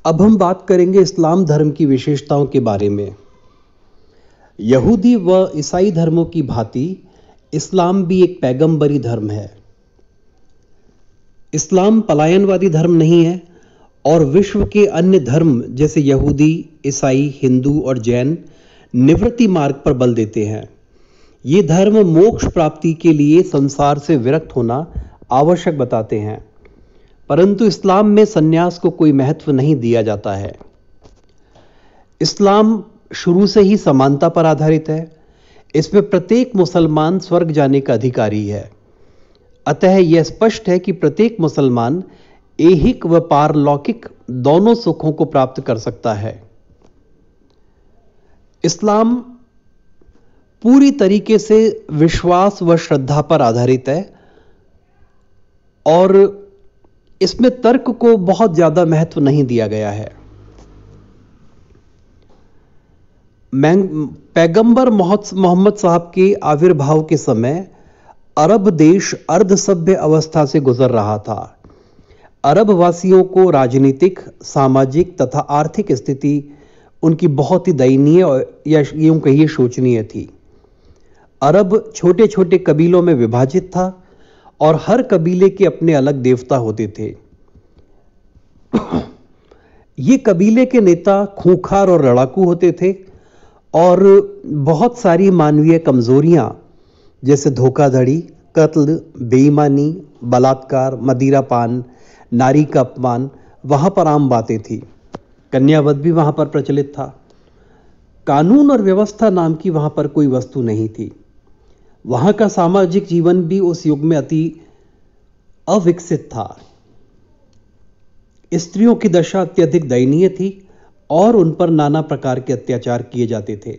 अब हम बात करेंगे इस्लाम धर्म की विशेषताओं के बारे में। यहूदी व ईसाई धर्मों की भांति इस्लाम भी एक पैगंबरी धर्म है। इस्लाम पलायनवादी धर्म नहीं है और विश्व के अन्य धर्म जैसे यहूदी, ईसाई, हिंदू और जैन निवृत्ति मार्ग पर बल देते हैं। ये धर्म मोक्ष प्राप्ति के लिए संसार से विरक्त होना आवश्यक बताते हैं, परंतु इस्लाम में संन्यास को कोई महत्व नहीं दिया जाता है। इस्लाम शुरू से ही समानता पर आधारित है। इसमें प्रत्येक मुसलमान स्वर्ग जाने का अधिकारी है। अतः यह स्पष्ट है कि प्रत्येक मुसलमान ऐहिक व पारलौकिक दोनों सुखों को प्राप्त कर सकता है। इस्लाम पूरी तरीके से विश्वास व श्रद्धा पर आधारित है और इसमें तर्क को बहुत ज्यादा महत्व नहीं दिया गया है। पैगंबर मोहम्मद साहब के आविर्भाव के समय अरब देश अर्ध सभ्य अवस्था से गुजर रहा था। अरब वासियों को राजनीतिक, सामाजिक तथा आर्थिक स्थिति उनकी बहुत ही दयनीय या यूं कहिए शोचनीय थी। अरब छोटे छोटे कबीलों में विभाजित था और हर कबीले के अपने अलग देवता होते थे। ये कबीले के नेता खूंखार और लड़ाकू होते थे और बहुत सारी मानवीय कमजोरियां जैसे धोखाधड़ी, कत्ल, बेईमानी, बलात्कार, मदिरापान, नारी का अपमान वहां पर आम बातें थी। कन्यावध भी वहां पर प्रचलित था। कानून और व्यवस्था नाम की वहां पर कोई वस्तु नहीं थी। वहां का सामाजिक जीवन भी उस युग में अति अविकसित था। स्त्रियों की दशा अत्यधिक दयनीय थी और उन पर नाना प्रकार के अत्याचार किए जाते थे।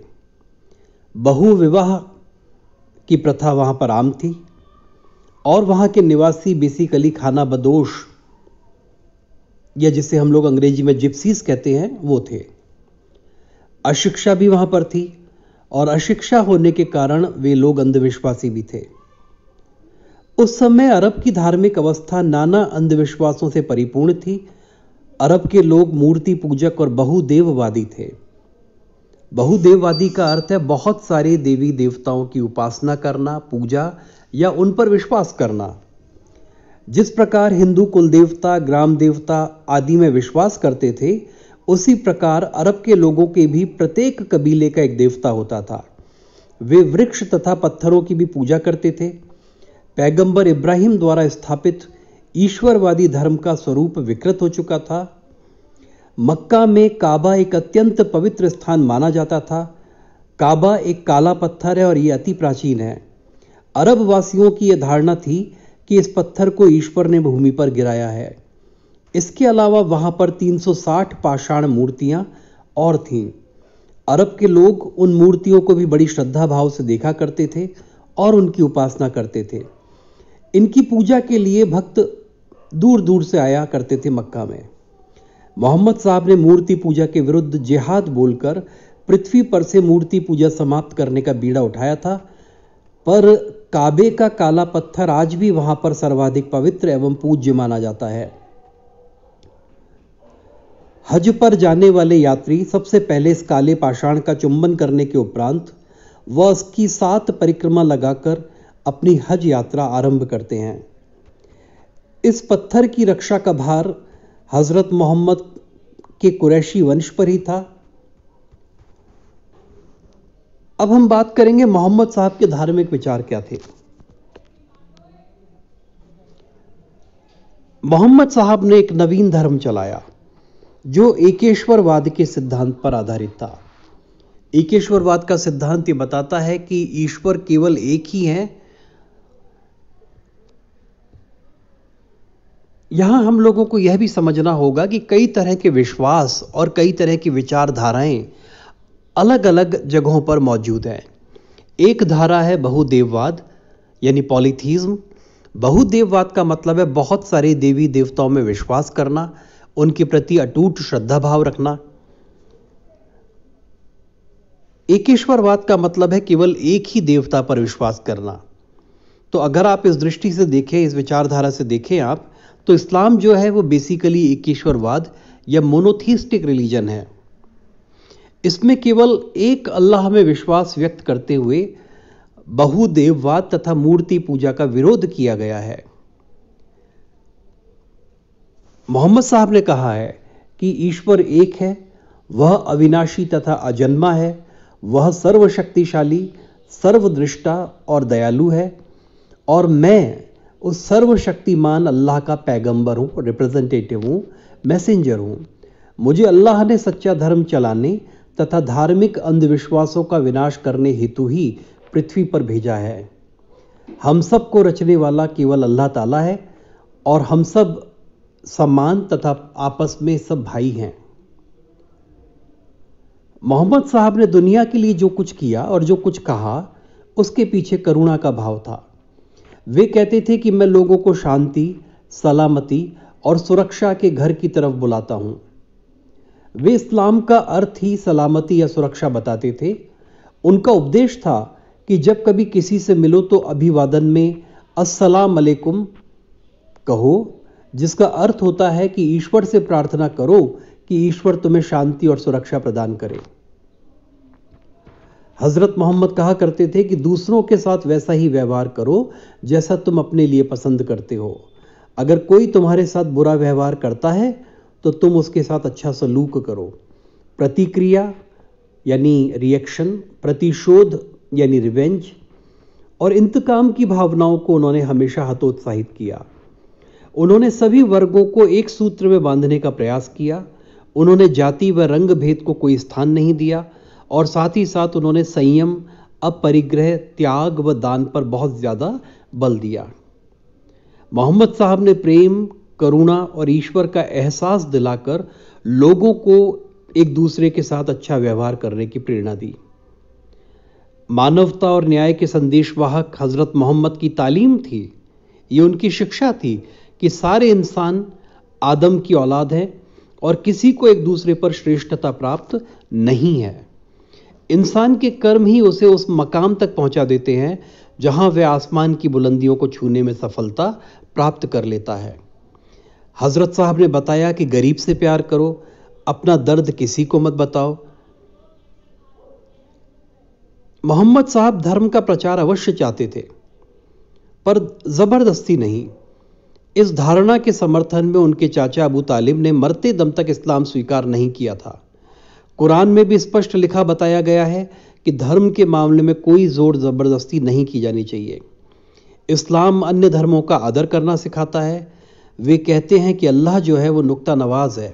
बहु विवाह की प्रथा वहां पर आम थी और वहां के निवासी बेसिकली खाना बदोश या जिसे हम लोग अंग्रेजी में जिप्सीज कहते हैं वो थे। अशिक्षा भी वहां पर थी और अशिक्षा होने के कारण वे लोग अंधविश्वासी भी थे। उस समय अरब की धार्मिक अवस्था नाना अंधविश्वासों से परिपूर्ण थी। अरब के लोग मूर्ति पूजक और बहुदेववादी थे। बहुदेववादी का अर्थ है बहुत सारे देवी देवताओं की उपासना करना, पूजा या उन पर विश्वास करना। जिस प्रकार हिंदू कुल देवता, ग्राम देवता आदि में विश्वास करते थे, उसी प्रकार अरब के लोगों के भी प्रत्येक कबीले का एक देवता होता था। वे वृक्ष तथा पत्थरों की भी पूजा करते थे। पैगंबर इब्राहिम द्वारा स्थापित ईश्वरवादी धर्म का स्वरूप विकृत हो चुका था। मक्का में काबा एक अत्यंत पवित्र स्थान माना जाता था। काबा एक काला पत्थर है और यह अति प्राचीन है। अरब वासियों की यह धारणा थी कि इस पत्थर को ईश्वर ने भूमि पर गिराया है। इसके अलावा वहां पर 360 पाषाण मूर्तियां और थीं। अरब के लोग उन मूर्तियों को भी बड़ी श्रद्धा भाव से देखा करते थे और उनकी उपासना करते थे। इनकी पूजा के लिए भक्त दूर दूर से आया करते थे मक्का में। मोहम्मद साहब ने मूर्ति पूजा के विरुद्ध जिहाद बोलकर पृथ्वी पर से मूर्ति पूजा समाप्त करने का बीड़ा उठाया था, पर काबे का काला पत्थर आज भी वहां पर सर्वाधिक पवित्र एवं पूज्य माना जाता है। हज पर जाने वाले यात्री सबसे पहले इस काले पाषाण का चुंबन करने के उपरांत वह इसकी 7 परिक्रमा लगाकर अपनी हज यात्रा आरंभ करते हैं। इस पत्थर की रक्षा का भार हजरत मोहम्मद के कुरैशी वंश पर ही था। अब हम बात करेंगे मोहम्मद साहब के धार्मिक विचार क्या थे। मोहम्मद साहब ने एक नवीन धर्म चलाया जो एकेश्वरवाद के सिद्धांत पर आधारित था। एकेश्वरवाद का सिद्धांत ये बताता है कि ईश्वर केवल एक ही है। यहां हम लोगों को यह भी समझना होगा कि कई तरह के विश्वास और कई तरह की विचारधाराएं अलग अलग जगहों पर मौजूद हैं। एक धारा है बहुदेववाद यानी पॉलीथीज्म। बहुदेववाद का मतलब है बहुत सारे देवी देवताओं में विश्वास करना, उनके प्रति अटूट श्रद्धा भाव रखना। एकेश्वरवाद का मतलब है केवल एक ही देवता पर विश्वास करना। तो अगर आप इस दृष्टि से देखें, इस विचारधारा से देखें आप, तो इस्लाम जो है वो बेसिकली एक ईश्वरवाद या मोनोथीस्टिक रिलीजन है। इसमें केवल एक अल्लाह में विश्वास व्यक्त करते हुए बहुदेववाद तथा मूर्ति पूजा का विरोध किया गया है। मोहम्मद साहब ने कहा है कि ईश्वर एक है, वह अविनाशी तथा अजन्मा है, वह सर्वशक्तिशाली, सर्वदृष्टा और दयालु है, और मैं उस सर्वशक्तिमान अल्लाह का पैगंबर हूँ, रिप्रेजेंटेटिव हूँ, मैसेंजर हूँ। मुझे अल्लाह ने सच्चा धर्म चलाने तथा धार्मिक अंधविश्वासों का विनाश करने हेतु ही पृथ्वी पर भेजा है। हम सब को रचने वाला केवल अल्लाह ताला है और हम सब समान तथा आपस में सब भाई हैं। मोहम्मद साहब ने दुनिया के लिए जो कुछ किया और जो कुछ कहा उसके पीछे करुणा का भाव था। वे कहते थे कि मैं लोगों को शांति, सलामती और सुरक्षा के घर की तरफ बुलाता हूं। वे इस्लाम का अर्थ ही सलामती या सुरक्षा बताते थे। उनका उपदेश था कि जब कभी किसी से मिलो तो अभिवादन में अस्सलाम अलैकुम कहो, जिसका अर्थ होता है कि ईश्वर से प्रार्थना करो कि ईश्वर तुम्हें शांति और सुरक्षा प्रदान करे। हजरत मोहम्मद कहा करते थे कि दूसरों के साथ वैसा ही व्यवहार करो जैसा तुम अपने लिए पसंद करते हो। अगर कोई तुम्हारे साथ बुरा व्यवहार करता है तो तुम उसके साथ अच्छा सलूक करो। प्रतिक्रिया यानी रिएक्शन, प्रतिशोध यानी रिवेंज और इंतकाम की भावनाओं को उन्होंने हमेशा हतोत्साहित किया। उन्होंने सभी वर्गों को एक सूत्र में बांधने का प्रयास किया। उन्होंने जाति व रंग भेद को कोई स्थान नहीं दिया और साथ ही साथ उन्होंने संयम, अपरिग्रह, त्याग व दान पर बहुत ज्यादा बल दिया। मोहम्मद साहब ने प्रेम, करुणा और ईश्वर का एहसास दिलाकर लोगों को एक दूसरे के साथ अच्छा व्यवहार करने की प्रेरणा दी। मानवता और न्याय के संदेशवाहक हजरत मोहम्मद की तालीम थी, ये उनकी शिक्षा थी कि सारे इंसान आदम की औलाद हैं और किसी को एक दूसरे पर श्रेष्ठता प्राप्त नहीं है। इंसान के कर्म ही उसे उस मकाम तक पहुंचा देते हैं जहां वह आसमान की बुलंदियों को छूने में सफलता प्राप्त कर लेता है। हजरत साहब ने बताया कि गरीब से प्यार करो, अपना दर्द किसी को मत बताओ। मोहम्मद साहब धर्म का प्रचार अवश्य चाहते थे, पर जबरदस्ती नहीं। इस धारणा के समर्थन में उनके चाचा अबू तालिब ने मरते दम तक इस्लाम स्वीकार नहीं किया था। कुरान में भी स्पष्ट लिखा बताया गया है कि धर्म के मामले में कोई जोर जबरदस्ती नहीं की जानी चाहिए। इस्लाम अन्य धर्मों का आदर करना सिखाता है। वे कहते हैं कि अल्लाह जो है वो नुक्ता नवाज है।